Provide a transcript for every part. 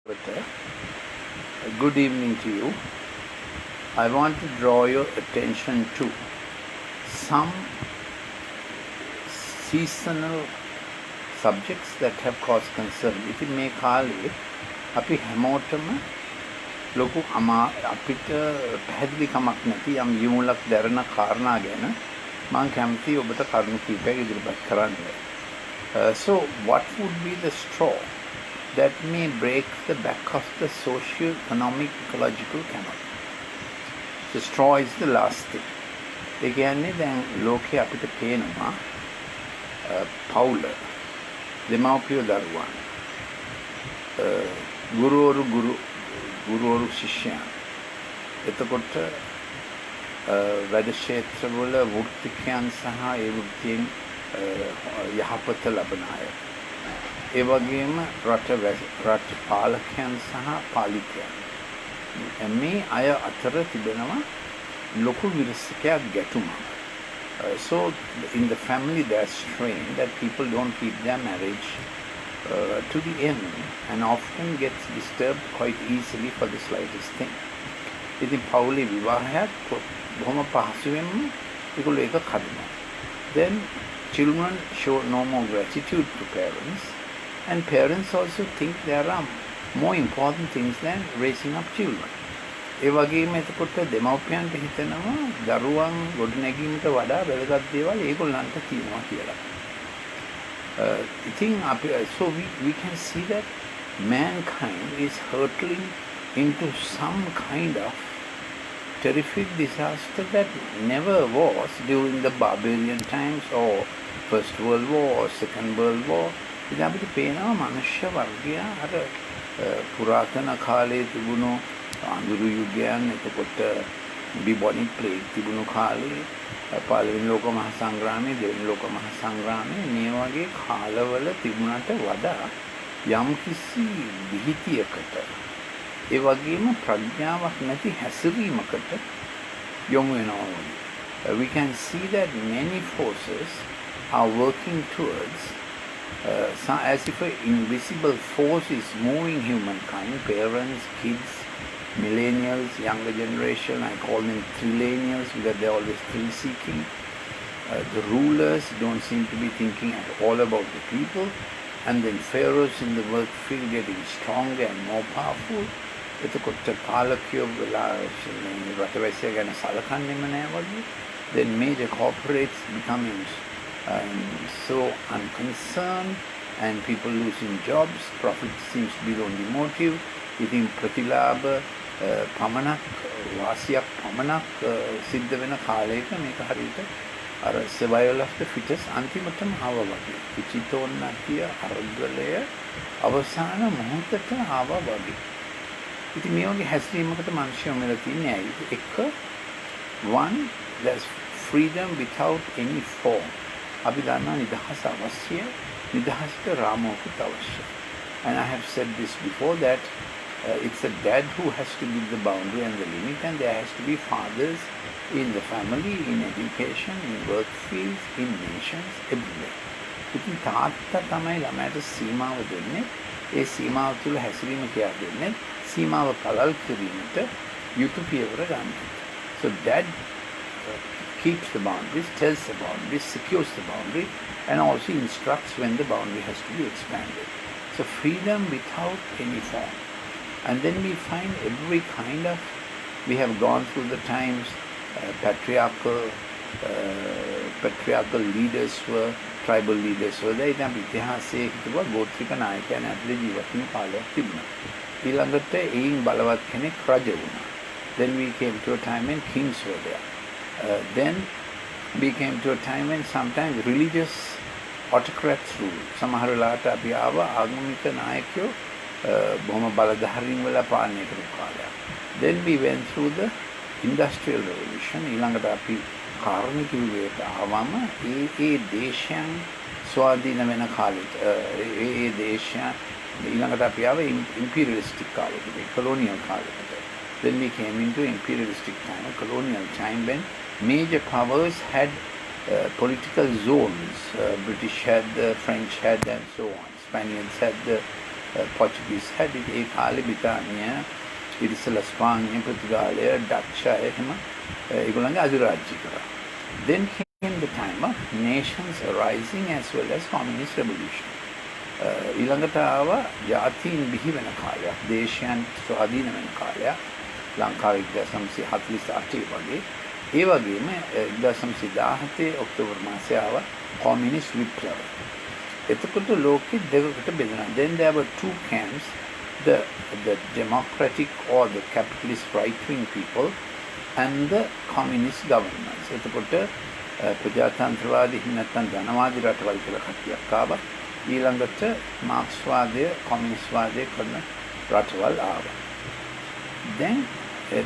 Good evening to you. I want to draw your attention to some seasonal subjects that have caused concern. ඉතින් මේ කාලේ අපි හැමෝටම ලොකු අපිට පැහැදිලි කමක් නැති යම් යමුලක් දැරන කාරණා ගැන මම කැමතියි ඔබට කරුණු කිහිපයක් ඉදිරිපත් කරන්න. So what would be the straw that may break the back of the socio-economic ecological canal? The straw is the last thing. ඒ කියන්නේ දැන් ලෝකේ අපිට පේනවා පවුල, දෙමව්පියෝ දරුවන්, ගුරුවරු ශිෂ්‍යයන්, එතකොට වැඩ ක්ෂේත්‍රවල වෘත්තිකයන් සහ ඒ වෘත්තියෙන් යහපත ලබන අය, ඒ වගේම රට පාලකයන් සහ පාලිකයන්, මේ අය අතර තිබෙනවා ලොකු විරසකයක් ගැටුමක්. So in the family there's strain that people don't keep their marriage to the end and often gets disturbed quite easily for the slightest thing. ඉතින් පවුලේ විවාහයක් බොහොම පහසුවෙන්ම ඒගොල්ලෝ ඒක කඩනවා. Then children show no more gratitude to parents, and parents also think there are more important things than raising up children. ඒ වගේම එතකොට දෙමව්පියන්ට හිතෙනවා දරුවන් ගොඩනැගීමට වඩා වැදගත් දේවල් ඒගොල්ලන්ට තියෙනවා කියලා. ඉතින් අපි so we can see that mankind is hurtling into some kind of terrific disaster that never was during the barbarian times or First World War or Second World War. ඉතින් අපිට පේනවා මනුෂ්‍ය වර්ගය අර පුරාතන කාලේ තිබුණු අඳුරු යුගයන්, එතකොට bubonic plague තිබුණු කාලේ, පළවෙනි ලෝක මහා සංග්‍රාමයේ, දෙවෙනි ලෝක මහා සංග්‍රාමයේ, මේ වගේ කාලවල තිබුණට වඩා යම්කිසි විහිතියකට, ඒ වගේම ප්‍රඥාවක් නැති හැසිරීමකට යොමු වෙනවා. We can see that many forces are working towards as if an invisible force is moving humankind, parents, kids, millennials, younger generation. I call them trillennials because they're always thrill-seeking. The rulers don't seem to be thinking at all about the people, and then pharaohs in the work field getting stronger and more powerful. එතකොට පාලකයෝ රටවැසියා ගැන සලකන්නේම නැහැ වගේ. Then major corporates becoming so unconcerned, and people losing jobs. Profit seems to be the only motive. ඉතින් ප්‍රතිලාභ පමණක්, වාසියක් පමණක් සිද්ධ වෙන කාලයක මේක හරියට අර survival of the fittest අන්තිමටම ආවා වගේ. විචිතෝන්නතිය අර්ගලය අවසාන මොහොතට ආවා වගේ. ඉතින් මේ වගේ හැසිරීමකට මිනිස්සු මෙලා තියන්නේ ඇයි? එක, one, there's freedom without any form. අපි දන්නා නිදහස අවශ්‍ය, නිදහසට රාමෝකුත් අවශ්‍ය. And I have said this before that it's a dad who has to give the boundary and the limit, and there has to be fathers in the family, in education, in work fields, in nations, everywhere. ඉතින් තාත්තා තමයි ළමයට සීමාව දෙන්නේ. ඒ සීමාව තුළ හැසිරීම කියලා දෙන්නේ. සීමාව පළල් කිරීමට යුතු පියවර ගන්න. So dad keeps the boundaries, tells the boundaries, secures the boundary, and also instructs when the boundary has to be expanded. So freedom without any form. And then we find every kind of, we have gone through the times, patriarchal leaders were, tribal leaders were there. ඉතින් අපි ඉතිහාසයේ හිතුවා ගෝත්‍රික නායකයන් ඇතුළේ ජීවත් වෙන කාලයක් තිබුණා. ඊළඟට ඒයින් බලවත් කෙනෙක් රජ වුණා. Then we came to a time when kings were there. Then we came to a time when sometimes religious autocrats rule. සමහර වෙලාවට අපි ආවා ආගමික නායකයෝ බොහොම බලධාරීන් වෙලා පාලනය කරපු කාලයක්. Then we went through the industrial revolution. ඊළඟට අපි කාර්මික යුගයට ආවම ඒ දේශයන් ස්වාධීන වෙන කාලෙට, ඒ දේශයන් ඊළඟට අපි ආවේ imperialistic කාලෙකට, colonial කාලෙකට. Then we came into imperialistic time, colonial time, when major powers had political zones. British had, French had, and so on. Spaniards had the Portuguese had it. ඒ කාලේ බ්‍රිතාන්‍ය ඊට ඉස්සෙල්ලා ස්පාඤ්ඤ පෘතුගාලය ඩච් අය එහෙම ඒගොල්ලන්ගේ අධිරාජ්‍ය කරා. Then came the time of nations arising as well as communist revolution. ඊළඟට ආවා ජාතීන් බිහි වෙන කාලයක්, දේශයන් ස්වාධීන වෙන කාලයක්. ලංකාවේ 1948 වගේ. ඒ වගේම 1917 ඔක්තෝබර් මාසයේ ආවා communist විප්ලව. එතකොට ලෝකෙ දෙකකට බෙදෙනවා. Then there were two camps, the democratic or the capitalist right-wing people and the communist governments. එතකොට ප්‍රජාතන්ත්‍රවාදී නැත්නම් ධනවාදී රටවල් කියලා කට්ටියක් ආවා. ඊළඟට මාක්ස්වාදය, කොමියුනිස්ට්වාදය කරන රටවල් ආවා.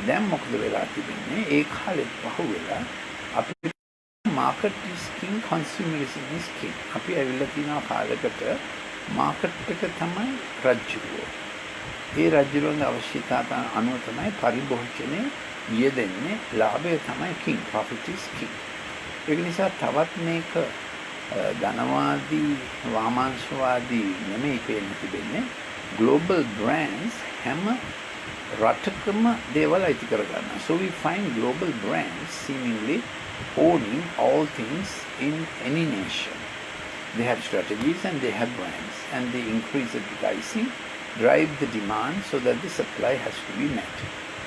දැන් මොකද වෙලා තිබෙන්නේ? ඒ කාලෙත් පහුවෙලා අපිට market is king, consumerism is king. අපි ඇවිල්ලා තියෙන කාලයකට market එක තමයි රජ්‍යුව. ඒ රජ්‍යුවන්ගේ අවශ්‍යතාවයන් අනුව තමයි පරිභෝජනයේ යෙදෙන්නේ. ලාභය තමයි king, profit is king. ඒක නිසා තවත් මේක ධනවාදී වාමාංශවාදී නෙමෙයි පේන්න තිබෙන්නේ. global brands හැම රටකම දේවල් අයිති කර ගන්නවා. So we find global brands seemingly owning all things in any nation. They have strategies and they have brands, and they increase advertising, drive the demand so that the supply has to be met.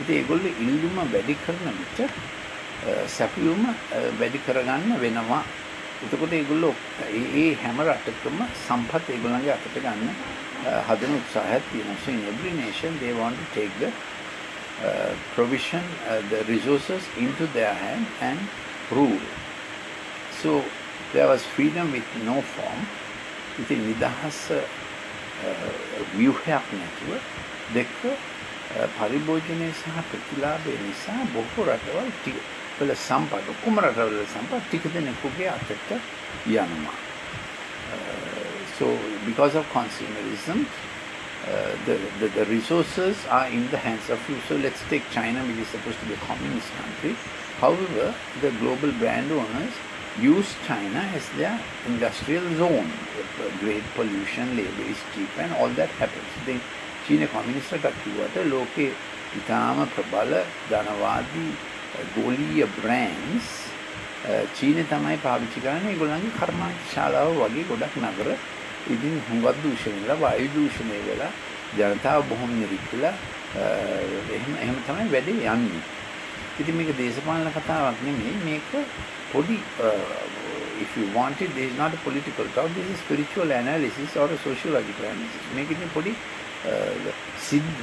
ඉතින් ඒගොල්ලෝ ඉල්ලුම වැඩි කරන විට සැපයුම වැඩි කරගන්න වෙනවා. එතකොට ඒගොල්ලෝ ඒ හැම රටකම සම්පත් ඒගොල්ලන්ගේ අතට ගන්න හදන උත්සාහයක් තියෙනවා. So in every nation they want to take the provision, the resources into their hand and rule. So there was freedom with no form. ඉතින් නිදහස ව්‍යුහයක් නැතුව දෙක පරිභෝජනයේ සහ ප්‍රතිලාභයේ නිසා බොහෝ රටවල් වල සම්පත් ඔක්කොම රටවල සම්පත් ටික දෙනෙකුගේ අතට යනවා. So because of consumerism, the resources are in the hands of you. So let's take China, which is supposed to be a communist country. However, the global brand owners use China as their industrial zone. Great pollution, labor is cheap, and all that happens. The China communist රටට ලෝකේ ඉතාම ප්‍රබල ධනවාදී ගෝලීය brands චීනය තමයි පාවිච්චි කරන්නේ. ඒගොල්ලන්ගේ කර්මාන්තශාලාව වගේ ගොඩක් නගර ඉතින් හුඟක් දූෂණය වෙලා, වායු දූෂණය වෙලා, ජනතාව බොහොම නිරික්කලා එහෙම තමයි වැඩේ යන්නේ. ඉතින් මේක දේශපාලන කතාවක් නෙමෙයි. මේක පොඩි if you want it, this is not a political talk, this is spiritual analysis or a sociological analysis. මේක ඉතින් පොඩි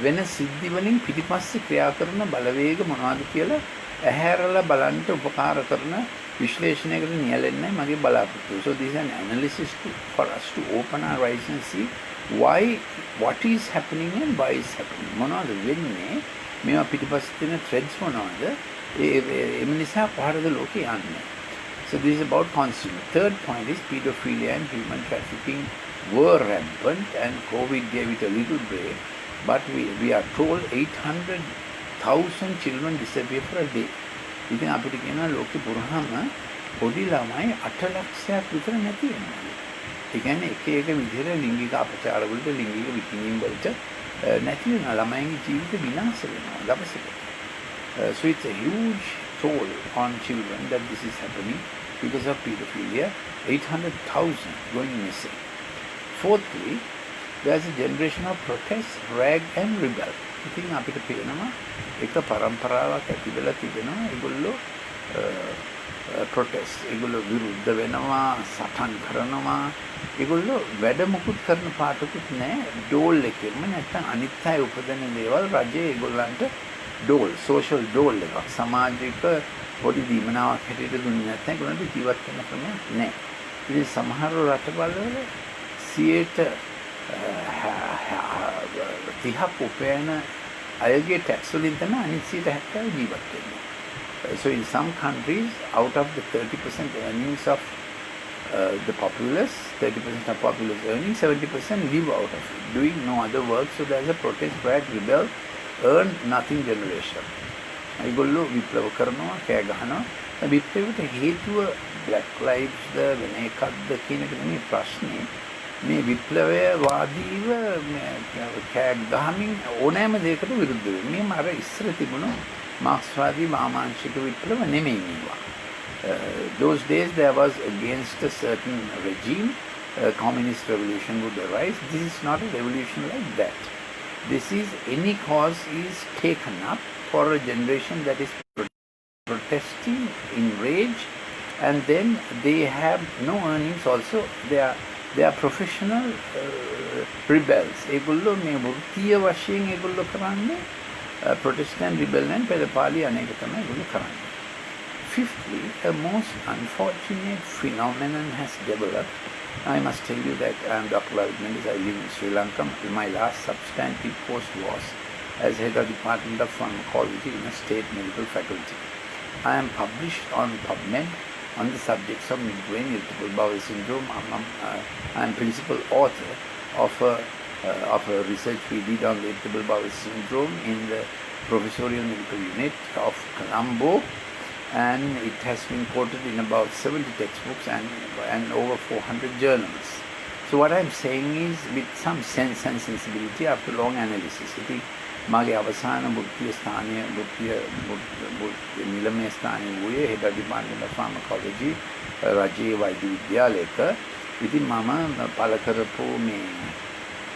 වෙන සිද්ධි වලින් පිටිපස්සේ ක්‍රියා කරන බලවේග මොනවද කියලා ඇහැරලා බලන්න උපකාර කරන විශ්ලේෂණයකට නියැලෙන්නයි මගේ බලාපොරොත්තුව. So this is an analysis for us to open our eyes and see what is happening and why is happening. මොනවද වෙන්නේ? මේවා පිටිපස්සේ තියෙන threads මොනවද? ඒ නිසා කොහරද ලෝකේ යන්නේ? So this is about consumer. Third point is pedophilia and human trafficking were rampant, and COVID gave it a little break. But we are told 800,000 children disappear for a day. ඉතින් අපිට කියනවා ලෝකෙ පුරාම පොඩි ළමයි 8 ලක්ෂයක් විතර නැති වෙනවා. ඒ කියන්නේ එක විදිහට ලිංගික අපචාර වලට, ලිංගික විකිණීම් වලට නැති වෙනවා. ළමයින්ගේ ජීවිත විනාශ වෙනවා දවසකට. So it's a huge toll on children that this is happening because of pedophilia. 800,000 going missing. Fourthly, there's a generation of protest, rag and rebel. ඉතින් අපිට පේනවා එක පරම්පරාවක් ඇති වෙලා තිබෙනවා. ඒගොල්ලෝ ප්‍රොටෙස්ට්, ඒගොල්ලෝ විරුද්ධ වෙනවා, සටන් කරනවා. ඒගොල්ලෝ වැඩ මුකුත් කරන පාටකුත් නැහැ. ඩෝල් එකෙම නැත්නම් අනිත් අය උපදින දේවල් රජේ ඒගොල්ලන්ට ඩෝල්, සෝෂල් ඩෝල් එකක්, සමාජික පොඩි දීමනාවක් හැටියට දුන්නේ නැත්නම් ඒගොල්ලන්ට ජීවත් වෙන්න ක්‍රමයක් නැහැ. ඉතින් සමහර රටවල් වල 30ක් උපයන අයගේ ටැක්ස් වලින් තමයි අනිත් 70% ජීවත් වෙන්නේ. So in some countries, out of the 30% earnings of the populace, 30% of populace earning, 70% live out of it, doing no other work. So there's a protest, rag, rebel, earn nothing generation. ඒගොල්ලෝ විප්ලව කරනවා, කෑ ගහනවා. විප්ලවයට හේතුව black lives ද වෙන එකක්ද කියන එක නෙමෙයි ප්‍රශ්නේ. මේ විප්ලවවාදීව කෑග් ගහමින් ඕනෑම දෙයකට විරුද්ධ වෙන්නේ. මේ අර ඉස්සර තිබුණු මාක්ස්වාදී වාමාංශික විප්ලව නෙමෙයි මේවා. Those days there was against a certain regime, a communist revolution would arise. This is not a revolution like that. This is any cause is taken up for a generation that is protesting in rage, and then they have no earnings also. They are professional rebels. ඒගොල්ලෝ මේ වෘත්තීය වශයෙන් ඒගොල්ලෝ කරන්නේ Protestant rebellion පෙළපාලි අනේක තමයි ඒගොල්ලෝ කරන්නේ. Fifthly, a most unfortunate phenomenon has developed. I must tell you that I am Dr. Lalith Mendis. I live in Sri Lanka. My last substantive post was as head of Department of Pharmacology in a state medical faculty. I am published on PubMed on the subjects of midbrain irritable bowel syndrome. I am principal author of a research we did on irritable bowel syndrome in the professorial medical unit of Colombo, and it has been quoted in about 70 textbooks and over 400 journals. So what I am saying is with some sense and sensibility after long analysis. මාගේ අවසාන වෘත්තීය ස්ථානය නිලමේ ස්ථානය වූයේ head department of ෆාමකොලොජි රජයේ වෛද්‍ය විද්‍යාලයක. ඉතින් මම පළ කරපු මේ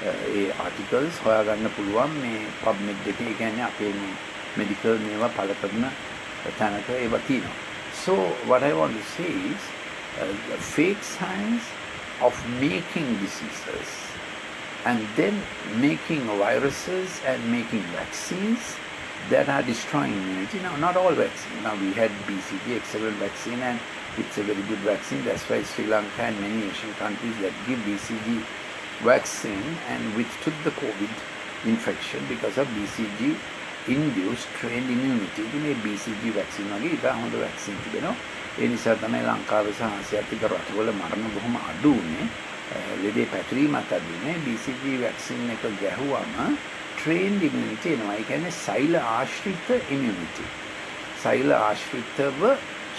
ඒ ආටිකල්ස් හොයාගන්න පුළුවන් මේ PubMed එකේ. ඒ කියන්නේ අපේ මේ මෙඩිකල් මේවා පළ කරන තැනක ඒවා තියෙනවා. So what I want to say is fake science of making diseases and then making viruses and making vaccines that are destroying immunity. Now, not all vaccines. Now, we had BCG, excellent vaccine, and it's a very good vaccine. That's why Sri Lanka and many Asian countries that give BCG vaccine and withstood the COVID infection because of BCG-induced trained immunity. මේ BCG vaccine වගේ ඉතා හොඳ vaccine තිබෙනවා. ඒ නිසා තමයි ලංකාවේ සහ ආසියාතික රටවල මරණ බොහොම අඩු වුණේ. ලෙඩේ පැතිරීමත් අඩු වුණේ. BCG vaccine එක ගැහුවම trained immunity එනවා. ඒ කියන්නේ සෛල ආශ්‍රිත immunity. සෛල ආශ්‍රිතව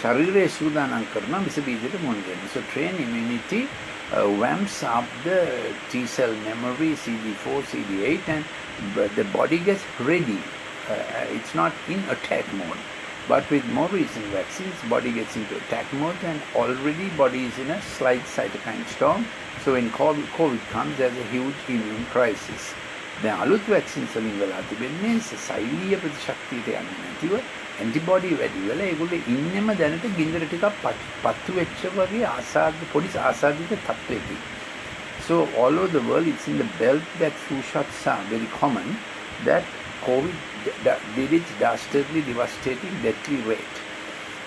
ශරීරය සූදානම් කරන විස බීජයට මුහුණ දෙන්න. So trained immunity ramps up the T cell memory, CD4, CD8, and the body gets ready. It's not in attack mode. But with more recent vaccines, body gets into attack mode, and already body is in a slight cytokine storm. So when COVID comes, there's a huge immune crisis. දැන් අලුත් vaccines වලින් වෙලා තිබෙන්නේ සෛලීය ප්‍රතිශක්තියට යන්නේ නැතිව antibody වැඩි වෙලා ඒගොල්ලෝ ඉන්නෙම දැනට ගින්දර ටිකක් පත්තු වෙච්ච වගේ පොඩි ආසාදිත තත්ත්වයකින්. So all over the world it's in the belt that flu shots are very common, that COVID did its dastardly devastating deathly rate.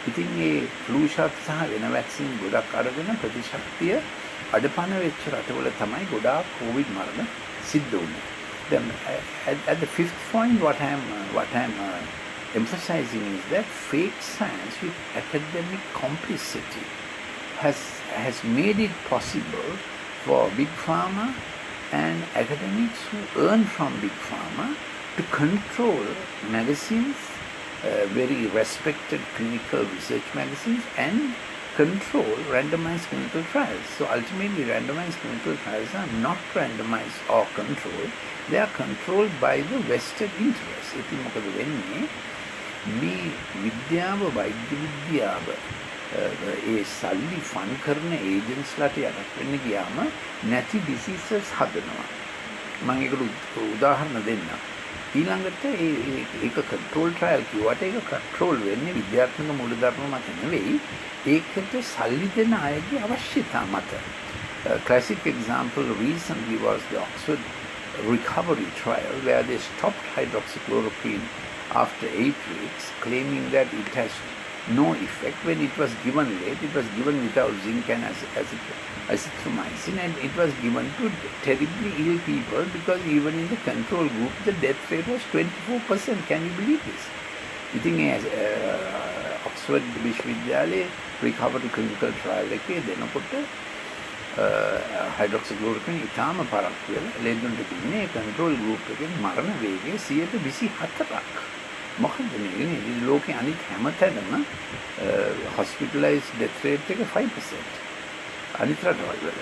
ඉතින් මේ flu shot සහ වෙන vaccine ගොඩක් අරගෙන ප්‍රතිශක්තිය අඩපණ වෙච්ච රටවල තමයි ගොඩාක් COVID මරණ සිද්ධ වුනේ. Then at the fifth point, what I'm emphasizing is that fake science with academic complicity has made it possible for big pharma and academics who earn from big pharma to control magazines, very respected clinical research magazines, and control randomized clinical trials. So ultimately randomized clinical trials are not randomized or controlled. They are controlled by the vested interests. ඉතින් මොකද වෙන්නේ මේ විද්‍යාව වෛද්‍ය විද්‍යාව ඒ සල්ලි fun කරන ඒජන්ට්ස්ලාට යටත් වෙන්න ගියාම නැති ඩිසීසස් හදනවා. මම ඒකට උදාහරණ දෙන්නම්. ඊළඟට ඒක කන්ට්‍රෝල් ට්‍රයල් කිව්වට ඒක කන්ට්‍රෝල් වෙන්නේ විද්‍යාත්මක මූලධර්ම මත නෙවෙයි, ඒකට සල්ලි දෙන අයගේ අවශ්‍යතා මත. Classic example recently was the Oxford recovery trial where they stopped hydroxychloroquine after 8 weeks, claiming that it has no effect. When it was given late, it was given without zinc and azithromycin, and it was given to terribly ill people because even in the control group the death rate was 24%. Can you believe this? You think Oxford විශ්වවිද්‍යාලයේ recovery clinical trial එකේ දෙනකොට hydroxychloroquine ඉතාම පරක්කු වෙලා ලෙඩුන්ට දුන්නේ control group එකෙන් මරණ වේගය 24%. මොකද මේ ලෝකේ අනිත් හැමතැනම hospitalized death rate එක 5%. අනිත් රටවල් වල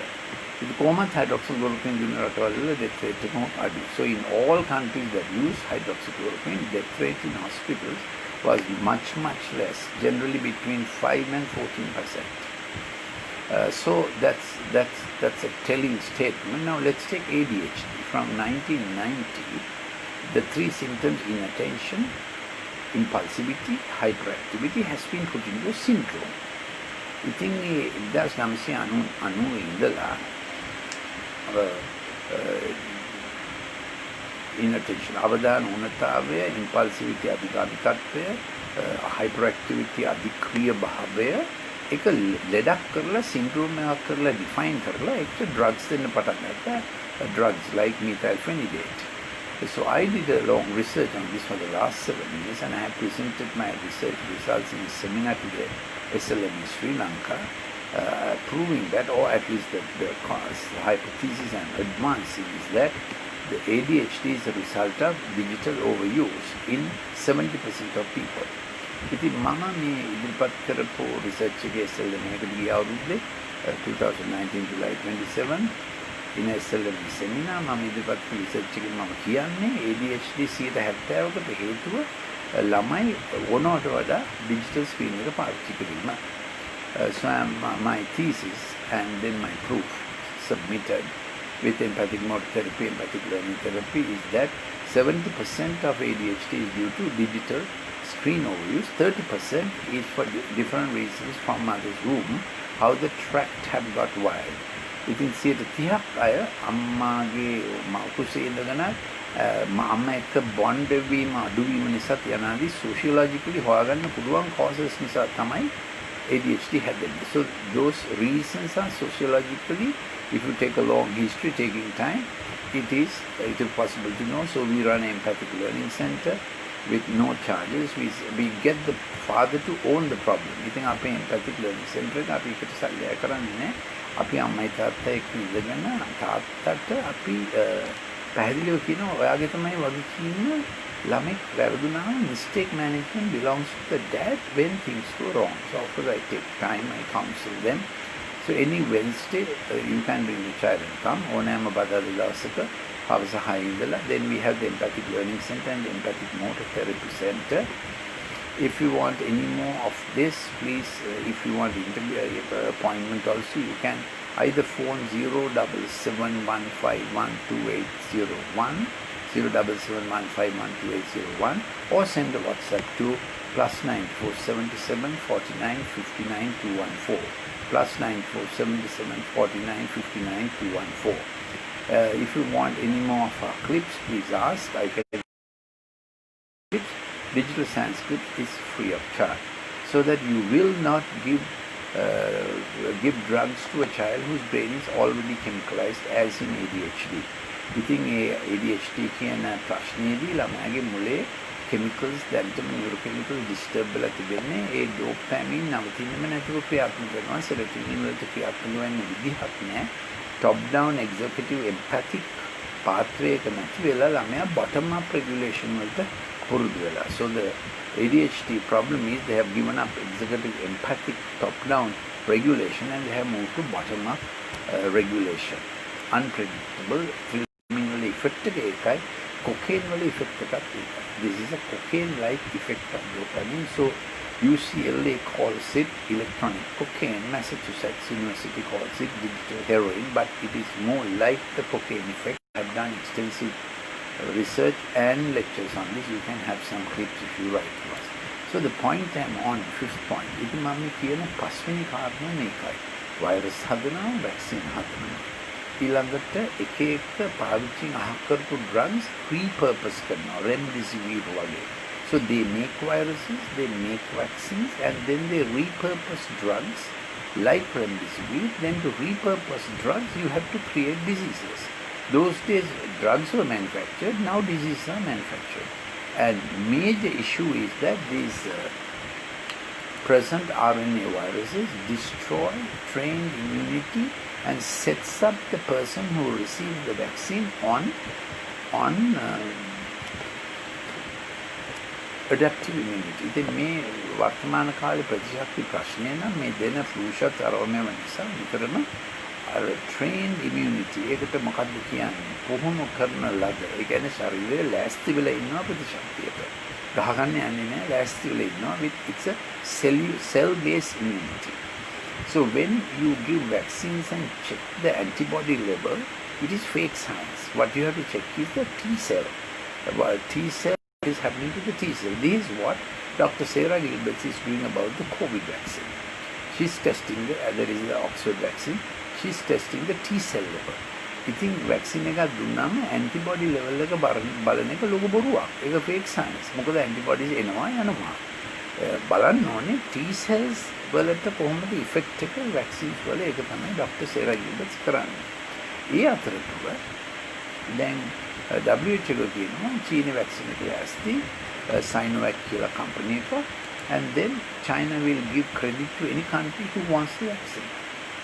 The කොහොමත් hydroxychloroquine දුන්න රටවල death rate එක අඩුයි. So in all countries that use hydroxychloroquine, death rate in hospitals was much, much less, generally between 5 and 14%. So that's a telling statement. Now let's take ADHD. From 1990, the three symptoms, inattention, impulsivity, hyperactivity, has been put into a syndrome. ඉතින් මේ 1990 ඉඳලා inattention, අවධාන උනතාවය, impulsivity අධිකාරිකත්වය, hyperactivity අධික්‍රිය භාවය එක ලෙඩක් කරලා syndrome එකක් කරලා define කරලා ඒකට drugs දෙන්න පටන් ගත්තා. Drugs like methylphenidate. So I did a long research on this for the last 7 years, and I have presented my research results in a seminar to the SLM in Sri Lanka, proving that, or at least the hypothesis and advancing is that the ADHD is a result of digital overuse in 70% of people. ඉතින් මම මේ ඉදිරිපත් කරපු research එකේ SLM එකට ගිය අවුරුද්දේ 2019 July 27 in SLM seminar මම ඉදිරිපත් කළ රිසර්ච් එකෙන් මම කියන්නේ ADHD 70%කට හේතුව ළමයි ඕනවට වඩා digital screen එක පාවිච්චි කිරීම. So my thesis and then my proof submitted with empathic motor therapy, empathic learning therapy is that 70% of ADHD is due to digital screen overuse, 30% is for different reasons from mother's womb, how the tract have got wired. ඉතින් 30ක් අය අම්මාගේ මවුකුසේ ඉඳගෙන අම්මා එක්ක bond වීම අඩුවීම නිසා යනාදී sociologically හොයාගන්න පුළුවන් causes නිසා තමයි ADHD හැදෙන්නේ. So those reasons are sociologically, if you take a long history, taking time, it is possible to know. So we run an empathic learning center with no charges. We get the father to own the problem. ඉතින් අපේ empathic learning center එක අපි එකට සල්ලි කරන්නේ නැහැ. අපි අම්මයි තාත්තා එක්ක ඉඳගෙන තාත්තට අපි පැහැදිලිව කියනවා ඔයාගේ තමයි වගකීම ළමෙක් වැරදුනාම mistake management belongs to the dad when things go wrong. So of course I take time, I counsel them. So any Wednesday you can bring the child and come. ඕනෑම බදාදා දවසක හවස 6 ඉඳලා then we have the empathic learning center and the empathic motor therapy center. If you want any more of this, please, if you want interview appointment also, you can either phone 07715128010, 07715128010, or send a WhatsApp to +94774959 214, +94774959 214. If you want any more of our clips, please ask. I can clips. Digital Sanskrit is free of charge, so that you will not give drugs to a child whose brain is already chemicalized as in ADHD. ඉතින් ඒ ADHD කියන ප්‍රශ්නේදී ළමයාගේ මුලේ chemicals දැන්ටම neurochemical disturb වෙලා තිබෙන්නේ ඒ dopamine නවතින්නම නැතුව ක්‍රියාත්මක වෙනවා, serotonin වලට ක්‍රියාත්මක වෙන්නේ විදිහක් නැහැ. top down executive empathic pathway එක නැති වෙලා ළමයා bottom up regulation වලට So the ADHD problem is they have given up executive empathic top-down regulation and they have moved to bottom-up regulation. Unpredictable phenomenal effect එකයි cocaine වල effect එකක් තියෙනවා. This is a cocaine-like effect of dopamine. So UCLA calls it electronic cocaine. Massachusetts University calls it digital heroin, but it is more like the cocaine effect. I have done extensive research and lectures on this. You can have some clips if you write to us. So the point I'm on, fifth point, ඉතින් මම කියන පස්වෙනි කාරණා මේකයි. virus හදනවා, vaccine හදනවා. ඊළඟට එක එක පාවිච්චි කරපු drugs repurpose කරනවා, remdesivir වගේ. So they make viruses, they make vaccines, and then they repurpose drugs like remdesivir. Then to repurpose drugs, you have to create diseases. Those days drugs were manufactured, now diseases are manufactured. And major issue is that these present RNA viruses destroy trained immunity and sets up the person who receives the vaccine on adaptive immunity. ඉතින් මේ වර්තමාන කාලේ ප්‍රතිශක්ති ප්‍රශ්නය නම් මේ දෙන flu shot අරෝමේ නිසා විතරම trained immunity ඒකට මොකක්ද කියන්නේ පුහුණු කරන ලද ඒ කියන්නේ ශරීරය ලෑස්ති වෙලා ඉන්නවා ප්‍රතිශක්තියට ගහගන්න යන්නේ නැහැ ලෑස්ති වෙලා ඉන්නවා with it's a cell based immunity. So when you give vaccines and check the antibody level, it is fake science. What you have to check is the T cell. Well, T cell is happening to the T cell. This is what Dr. Sarah Gilbert is doing about the COVID vaccine. She's testing there is the Oxford vaccine. She's testing the T cell level. ඉතින් vaccine එකක් දුන්නාම antibody level එක බලන එක ලොකු බොරුවක්. ඒක fake science. මොකද antibodies එනවා යනවා. බලන්න ඕනේ T cells වලට කොහොමද effect එක vaccines වල ඒක තමයි Dr. Sarah Gilbert කරන්නේ. ඒ අතරතුර දැන් WHO කියනවා චීන vaccine එක ඇස්ති Sinovac කියලා company එක and then China will give credit to any country who wants the vaccine.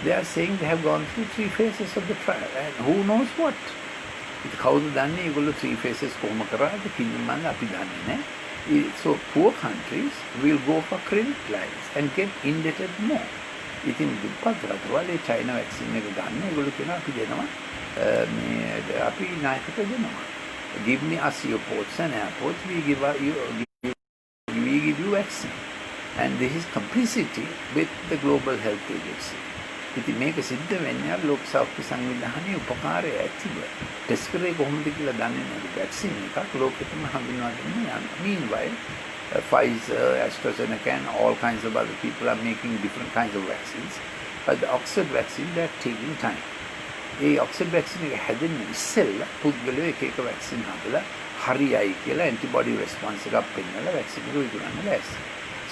They are saying they have gone through 3 phases of the trial and who knows what. It කවුද දන්නේ ඒගොල්ලෝ 3 phases කොහොම කරාද කිව්වම අපි දන්නේ නැහැ. So poor countries will go for credit lines and get indebted more. ඉතින් දුප්පත් රටවල් ඒ China vaccine එක ගන්න ඒගොල්ලෝ කියනවා අපි දෙනවා අපි නායකට දෙනවා. Give me us your ports and airports, we give you vaccine. And this is complicity with the Global Health Agency. ඉතින් මේක සිද්ධ වෙන්නේ අර ලෝක සෞඛ්‍ය සංවිධානයේ උපකාරය ඇතිව ටෙස්ට් කරේ කොහොමද කියලා දන්නේ නැහැ. වැක්සින් එකක් ලෝකෙටම හඳුන්වා දෙන්න යනවා. Meanwhile, Pfizer, AstraZeneca and all kinds of other people are making different kinds of vaccines. But the Oxford vaccine, they are taking time. A Oxford vaccine එක හැදෙන්නේ ඉස්සෙල්ලා පුද්ගලයෝ එක එක vaccine හදලා හරියයි කියලා antibody response එකක් පෙන්නලා vaccine එක විකුණන්න ලෑස්ති.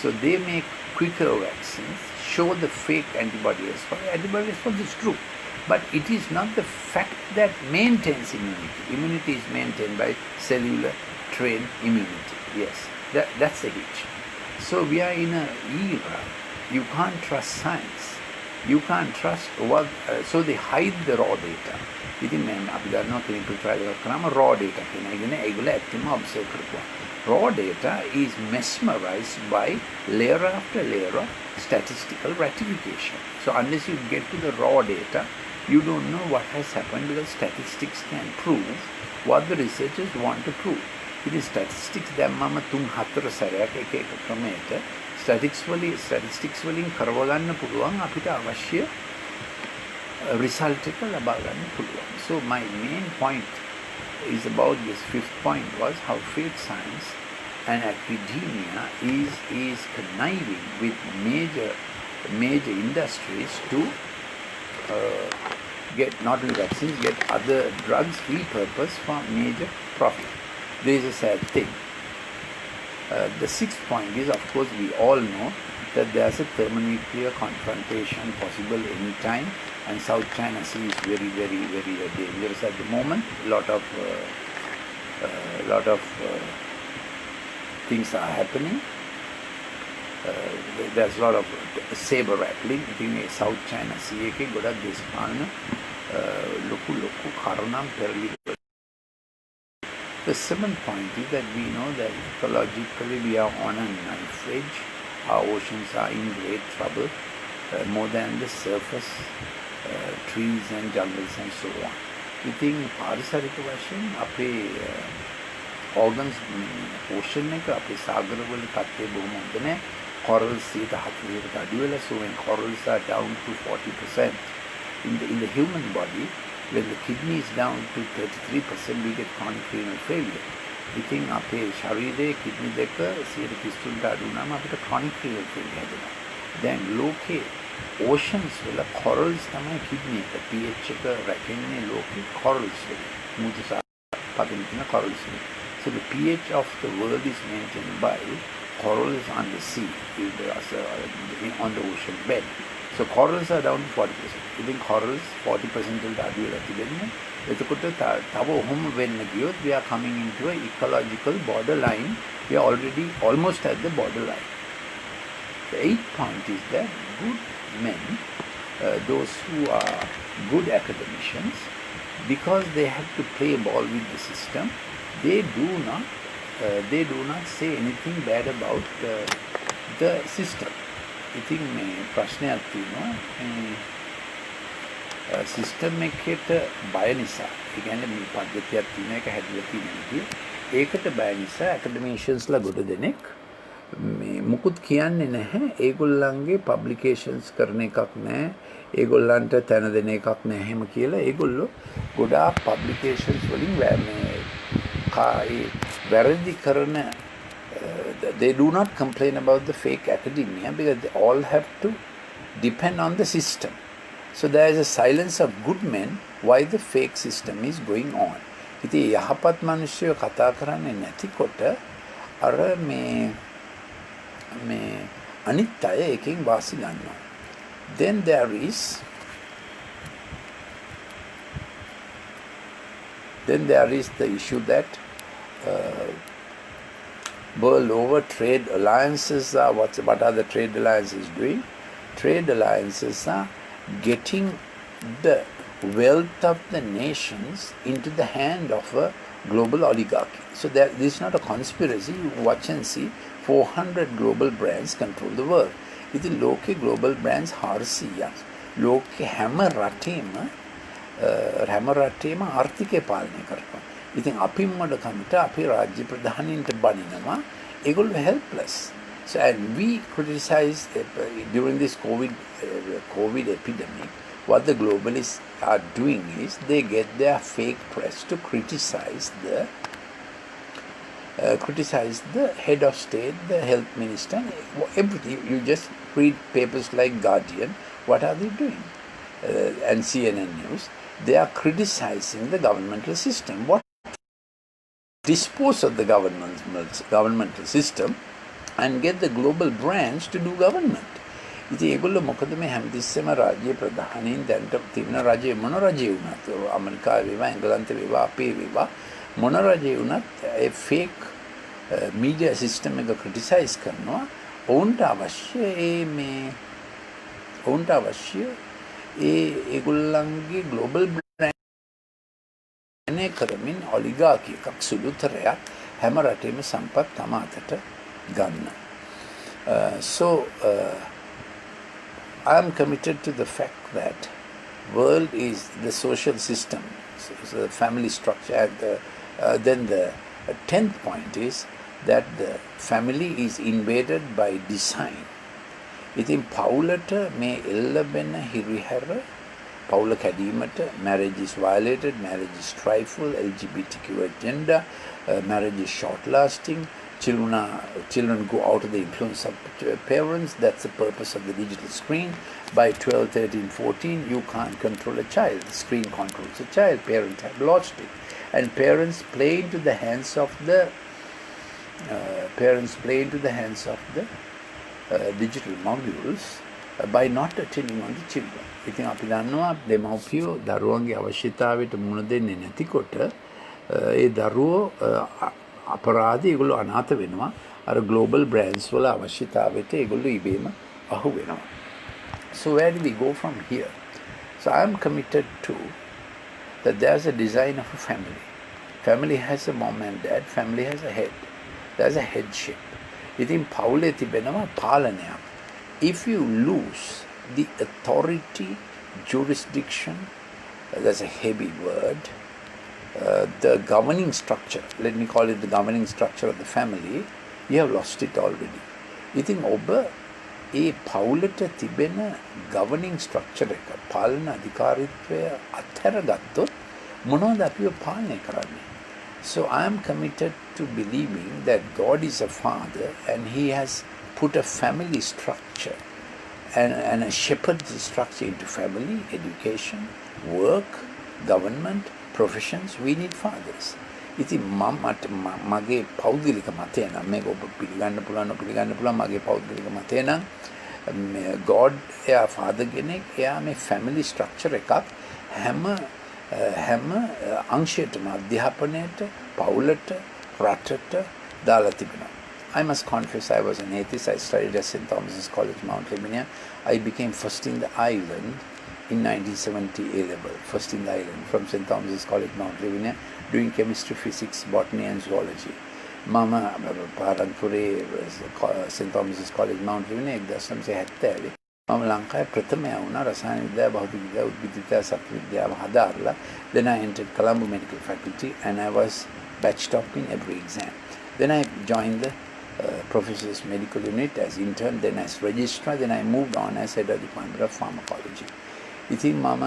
So they make quicker vaccines, show the fake antibody response. Antibody response is true, but it is not the fact that maintains immunity. Immunity is maintained by cellular trained immunity. Yes, that's the hitch. So we are in an era, you can't trust science. You can't trust what, so they hide the raw data. ඉතින් මම අපි දන්නවා clinical trial එකක් කරාම raw data කියන එක නේ ඒගොල්ලෝ ඇත්තම observe කරපුවා. Raw data is mesmerized by layer after layer of statistical ratification. So unless you get to the raw data, you don't know what has happened because statistics can prove what the researchers want to prove. It is statistics දැම්මම 3-4 සැරයක් එක එක ක්‍රමයකට statistics වලින් කරව ගන්න පුළුවන් අපිට අවශ්‍ය result එක ලබා ගන්න පුළුවන්. So my main point is about this fifth point was how fake science and academia is conniving with major industries to get not only vaccines, get other drugs repurposed for major profit. This is a sad thing. The sixth point is, of course, we all know that there's a thermonuclear confrontation possible anytime, and South China Sea is very, very, very dangerous at the moment. A lot of things are happening. There's a lot of saber rattling. I think South China Sea ke godak deshapalana loku karanam perli. The seventh point is that we know that ecologically we are on a knife edge. Our oceans are in great trouble, more than the surface, trees and jungles and so on. We think පාරිසරික වශයෙන් අපේ organs ocean එක අපේ සාගර වල තත්ත්වය බොහොම හොඳ නැහැ. Corals 40%කට අඩු වෙලා, so when corals are down to 40% in the human body, when the kidney is down to 33%, we get chronic renal failure. We think අපේ ශරීරයේ kidney දෙක 30%කට අඩු වුණාම අපිට chronic renal failure හැදෙනවා. දැන් ලෝකේ oceans වල corals තමයි kidney එක pH එක රැකෙන්නේ ලෝකේ corals වල. මුතු පදින තියෙන corals වල. So the pH of the world is maintained by corals on the sea, on the ocean bed. So corals are down to 40%. You think corals 40% will අඩු වෙලා තිබෙන්නේ. එතකොට තව ඔහොම වෙන්න ගියොත් we are coming into a ecological borderline. We are already almost at the borderline. The eighth point is that good men, those who are good academicians, because they have to play ball with the system, they do not say anything bad about the system. ඉතින් මේ ප්‍රශ්නයක් තියෙනවා system එකට බය නිසා, ඒ කියන්නේ මේ පද්ධතියක් තියෙන එක හැදලා තියෙන විදිය, ඒකට බය නිසා ඇකඩමිෂියන්ස්ලා ගොඩ දෙනෙක් මේ මුකුත් කියන්නේ නැහැ. ඒගොල්ලන්ගේ පබ්ලිකේෂන්ස් කරන එකක් නැහැ. ඒගොල්ලන්ට තැන දෙන එකක් නැහැ එහෙම කියලා ඒගොල්ලෝ ගොඩාක් පබ්ලිකේෂන්ස් වලින් වැරදි කරන they do not complain about the fake academia because they all have to depend on the system. So there is a silence of good men why the fake system is going on. ඉතින් යහපත් මිනිස්සු කතා කරන්නේ නැතිකොට අර මේ අනිත් අය එකෙන් වාසි ගන්නවා. Then there is the issue that world over trade alliances are what are the trade alliances doing? Trade alliances are getting the wealth of the nations into the hand of a global oligarchy. So this is not a conspiracy. You watch and see 400 global brands control the world. ඉතින් ලෝකේ global brands 400ක් ලෝකේ හැම රටේම ආර්ථිකය පාලනය කරනවා. ඉතින් අපි මොඩකමට අපේ රාජ්‍ය ප්‍රධානීන්ට බනිනවා. ඒගොල්ලෝ helpless. So and we criticized during this COVID epidemic, what the globalists are doing is they get their fake press to criticize the head of state, the health minister, everything. You just read papers like Guardian. What are they doing? And CNN News. They are criticizing the governmental system. What? Dispose of the governmental system and get the global brands to do government. ඉතින් ඒගොල්ලෝ මොකද මේ හැමතිස්සෙම රාජ්‍ය ප්‍රධානීන් දැන්ට තිබෙන රජයේ මොන රජේ වුණත් ඇමරිකාවේ වේවා එංගලන්තේ වේවා අපේ වේවා මොන රජේ වුණත් ඒ ෆේක් මීඩියා සිස්ටම් එක ක්‍රිටිසයිස් කරනවා. ඔවුන්ට අවශ්‍ය ඒගොල්ලන්ගේ ග්ලෝබල් බ්‍රෑන්ඩ් කරමින් ඔලිගාර්කි එකක් සුළුතරයක් හැම රටේම සම්පත් තම අතට ගන්න. So I am committed to the fact that world is the social system, so the family structure. And then the 10th point is that the family is invaded by design. ඉතින් පවුලට මේ එල්ලබෙන හිරිහැර පවුල කැඩීමට marriage is violated, marriage is trifle, LGBTQ agenda, marriage is short lasting, children go out of the influence of parents. That's the purpose of the digital screen. By 12, 13, 14 you can't control a child. The screen controls a child. Parents have lost it, and parents play into the hands of the digital modules by not attending on the children. ඉතින් අපි දන්නවා දෙමව්පියෝ දරුවන්ගේ අවශ්‍යතාවයට මුහුණ දෙන්නේ නැතිකොට ඒ දරුවෝ අපරාධ ඒගොල්ලෝ අනාථ වෙනවා. අර global brands වල අවශ්‍යතාවයට ඒගොල්ලෝ ඉබේම අහු වෙනවා. So where do we go from here? So I am committed to that there's a design of a family. Family has a mom and dad. Family has a head. There's a headship. ඉතින් පවුලේ තිබෙනවා පාලනයක්. If you lose the authority, jurisdiction, that's a heavy word, the governing structure, let me call it the governing structure of the family, you have lost it already. ඉතින් ඔබ ඒ පවුලට තිබෙන governing structure එක පාලන අධිකාරීත්වය අත්හැරගත්තොත් මොනවද අපිව පාලනය කරන්නේ? So I am committed to believing that God is a father and he has put a family structure and a shepherd structure into family, education, work, government, professions. We need fathers. ඉතින් මගේ පෞද්ගලික මතය නම් මේක ඔබ පිළිගන්න පුළුවන් මගේ පෞද්ගලික මතය නම් God එයා ෆාදර් කෙනෙක්. එයා මේ ෆැමිලි ස්ට්‍රක්චර් එකක් හැම අංශයටම අධ්‍යාපනයට පවුලට රටට දාලා තිබෙනවා. I must confess I was an atheist. I studied at St. Thomas's College, Mount Lavinia. I became first in the island in 1970 A-level. First in the island from St. Thomas's College, Mount Lavinia, doing chemistry, physics, botany and zoology. Mama Paranpure St. Thomas's College, Mount Lavinia 1970 මම ලංකාවේ ප්‍රථමයා වුණා රසායන විද්‍යාව, භෞතික විද්‍යාව, උද්භිද විද්‍යාව, සත්ත්ව විද්‍යාව හදාarලා. Then I entered Colombo Medical Faculty and I was batched up in every exam. Then I joined the professor's medical unit as intern, then as registrar, then I moved on as head of the Department of Pharmacology. ඉතින් මම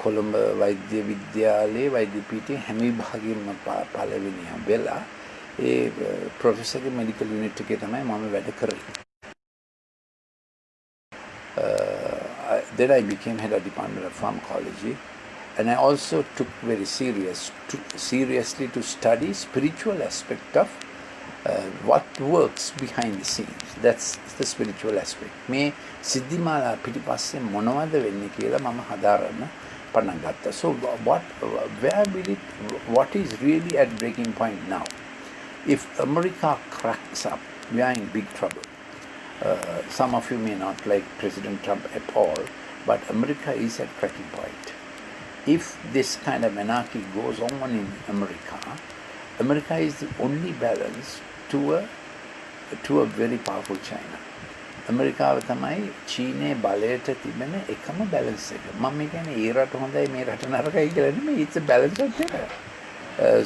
කොළඹ වෛද්‍ය විද්‍යාලයේ වෛද්‍ය පීඨයේ හැම විභාගෙම පළවෙනියා වෙලා ඒ ප්‍රොෆෙසර්ගේ medical unit එකේ තමයි මම වැඩ කරේ. Then I became head of Department of Pharmacology, and I also took very seriously to study spiritual aspect of what works behind the scenes. That's the spiritual aspect. මේ සිද්ධිමාලා පිටිපස්සේ මොනවද වෙන්නේ කියලා මම හදාරන්න පටන් ගත්තා. So what is really at breaking point now? If America cracks up, we are in big trouble. Some of you may not like President Trump at all, but America is at cracking point. If this kind of anarchy goes on in America, America is the only balance to a very powerful China. America තමයි චීනයේ බලයට තිබෙන එකම balance එක. මම කියන්නේ ඒ රට හොඳයි මේ රට නරකයි කියලා නෙමෙයි. It's a balance of power.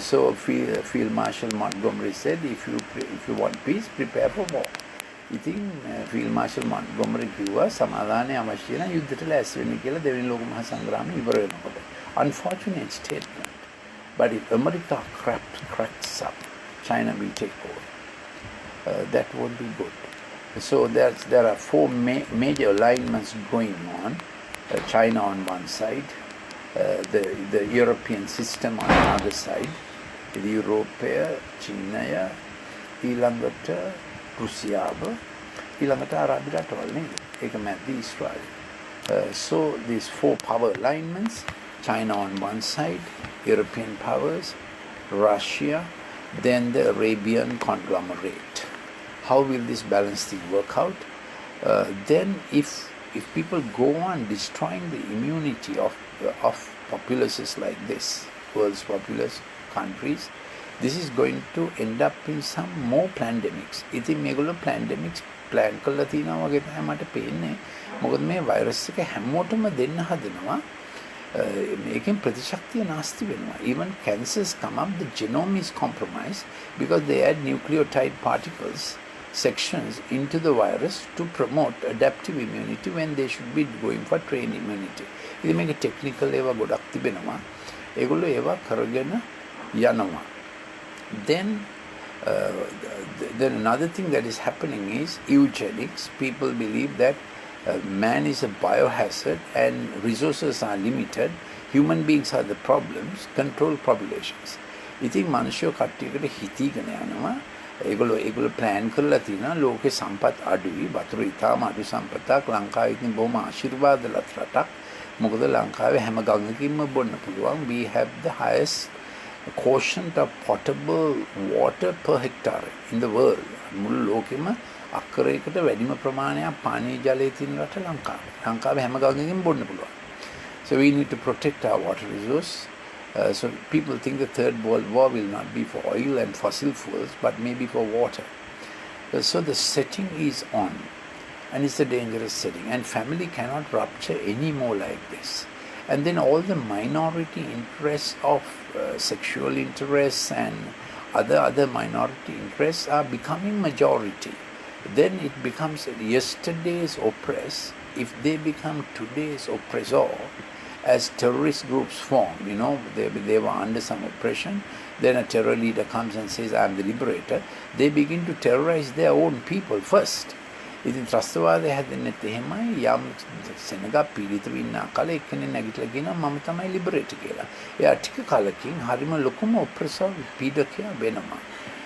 So Field Marshal Montgomery said, if you want peace, prepare for war. ඉතින් Field Marshal Montgomery කිව්වා සමාදානය අවශ්‍ය නම් යුද්ධයට ලෑස්ති වෙන්න කියලා දෙවෙනි ලෝක මහා සංග්‍රාමය ඉවර වෙනකොට. Unfortunate statement. But if America cracks up, China will take over. That won't be good. So there are four major alignments going on. China on one side, the European system on the other side, the Europe, China, ඊළඟට රුසියාව, ඊළඟට අරාබි රටවල් නේද? ඒක මැද්දේ Israel. So these four power alignments, China on one side, European powers, Russia, then the Arabian conglomerate. How will this balanced thing work out? Then if people go on destroying the immunity of populaces like this, world's populous countries, this is going to end up in some more pandemics. ඉතින් මේගොල්ලෝ pandemics plan කරලා තිනවා වගේ තමයි මට පේන්නේ. මොකද මේ වෛරස් එක හැමෝටම දෙන්න හදනවා. මේකෙන් ප්‍රතිශක්තිය නාස්ති වෙනවා. Even cancers come up, the genome is compromised because they add nucleotide particles, sections into the virus to promote adaptive immunity when they should be going for trained immunity. ඉතින් මේක technical ඒවා ගොඩක් තිබෙනවා. ඒගොල්ලෝ ඒවා කරගෙන යනවා. Then another thing that is happening is eugenics. People believe that man is a biohazard and resources are limited. Human beings are the problems. Control populations. ඉතින් මිනිස්සු කට්ටියකට හිතීගෙන යනවා. ඒගොල්ලෝ plan කරලා තියෙනවා ලෝකේ සම්පත් අඩුයි. වතුර ඉතාම අඩු සම්පතක්. ලංකාවේ ඉතින් බොහොම ආශිර්වාදලත් රටක්. මොකද ලංකාවේ හැම ගඟකින්ම බොන්න පුළුවන්. We have the highest quotient of potable water per hectare in the world. මුළු ලෝකෙම අක්කරයකට වැඩිම ප්‍රමාණයක් පානීය ජලය තියෙන රට ලංකාව. ලංකාවේ හැම ගඟකින් බොන්න පුළුවන්. So we need to protect our water resource. So people think the Third World War will not be for oil and fossil fuels, but maybe for water. So the setting is on, and it's a dangerous setting, and family cannot rupture anymore like this. And then all the minority interests of sexual interests and other minority interests are becoming majority. Then it becomes yesterday's oppressed, if they become today's oppressor, as terrorist groups form, they were under some oppression, then a terror leader comes and says, I am the liberator, they begin to terrorize their own people first. ඉතින් ත්‍රස්තවාදය හැදෙන්නෙත් එහෙමයි. යම් සෙනගක් පීඩිතව ඉන්න කාලේ එක්කෙනෙක් නැගිටලා කියනවා මම තමයි ලිබරේටර් කියලා. එයා ටික කාලෙකින් හරිම ලොකුම ඔප්‍රෙසර් පීඩකයා වෙනවා.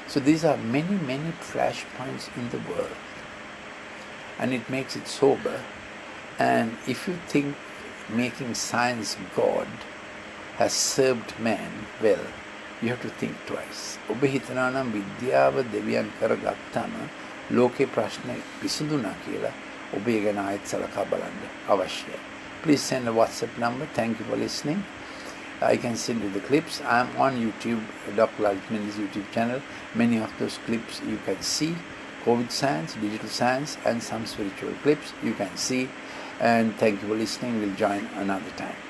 So these are many flashpoints in the world. And it makes it sober. And if you think making science God has served man well, you have to think twice. ඔබ හිතනවා නම් විද්‍යාව දෙවියන් කරගත්තාම ලෝකේ ප්‍රශ්න විසඳුණා කියලා ඔබ ඒ ගැන ආයෙත් සලකා බලන්න අවශ්‍යයි. Please send a WhatsApp number. Thank you for listening. I can send you the clips. I am on YouTube, Dr. Lalith Mendis YouTube channel. Many of those clips you can see. COVID science, digital science, and some spiritual clips you can see. And thank you for listening. We'll join another time.